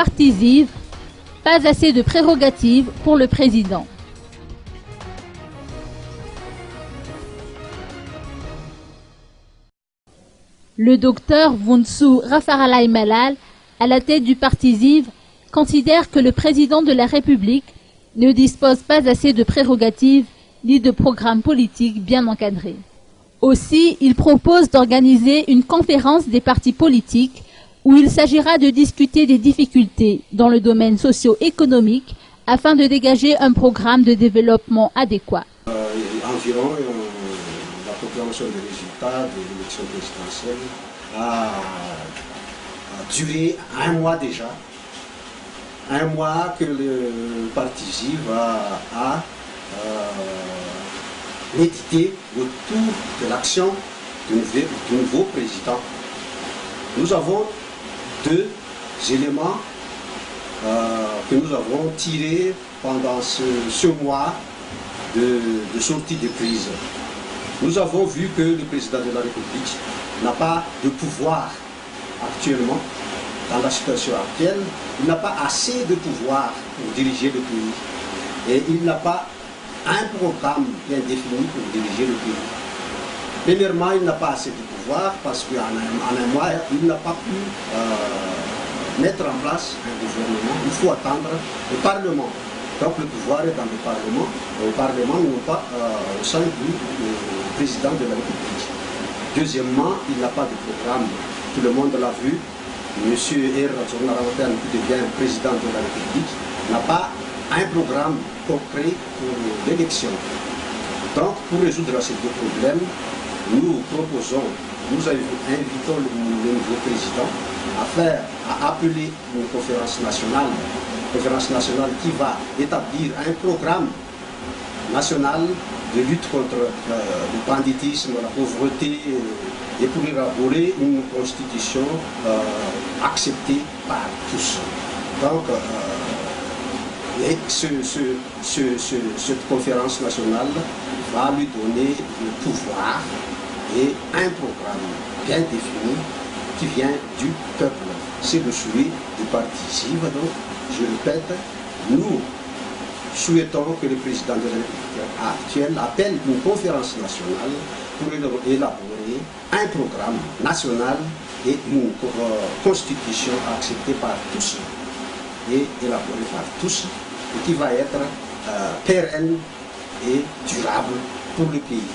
particive, pas assez de prérogatives pour le président. Le docteur Wunsu Rafaralai Malal, à la tête du parti ZIV, considère que le président de la République ne dispose pas assez de prérogatives ni de programmes politiques bien encadrés. Aussi, il propose d'organiser une conférence des partis politiques où il s'agira de discuter des difficultés dans le domaine socio-économique afin de dégager un programme de développement adéquat. Environ la proclamation des résultats de l'élection présidentielle a duré un mois déjà. Un mois que le parti ZIV a médité autour de l'action du nouveau président. Nous avons deux éléments que nous avons tirés pendant ce mois de sortie de crise. Nous avons vu que le président de la République n'a pas de pouvoir actuellement. Dans la situation actuelle, il n'a pas assez de pouvoir pour diriger le pays. Et il n'a pas un programme bien défini pour diriger le pays. Premièrement, il n'a pas assez de pouvoir parce qu'en un mois, il n'a pas pu mettre en place un gouvernement. Il faut attendre le Parlement. Donc le pouvoir est dans le Parlement. Au Parlement, non pas au sein du président de la République. Deuxièmement, il n'a pas de programme. Tout le monde l'a vu. Monsieur Narawatan, qui devient président de la République, n'a pas un programme concret pour l'élection. Donc, pour résoudre ces deux problèmes, nous proposons, nous invitons le nouveau président à appeler une conférence nationale qui va établir un programme national de lutte contre le banditisme, la pauvreté, et pour élaborer une constitution acceptée par tous. Donc, cette conférence nationale va lui donner le pouvoir et un programme bien défini qui vient du peuple. C'est le souhait du parti ZIV. Donc, je répète, nous souhaitons que le président de la République actuelle appelle une conférence nationale pour élaborer un programme national et une constitution acceptée par tous et élaborée par tous et qui va être pérenne et durable pour le pays.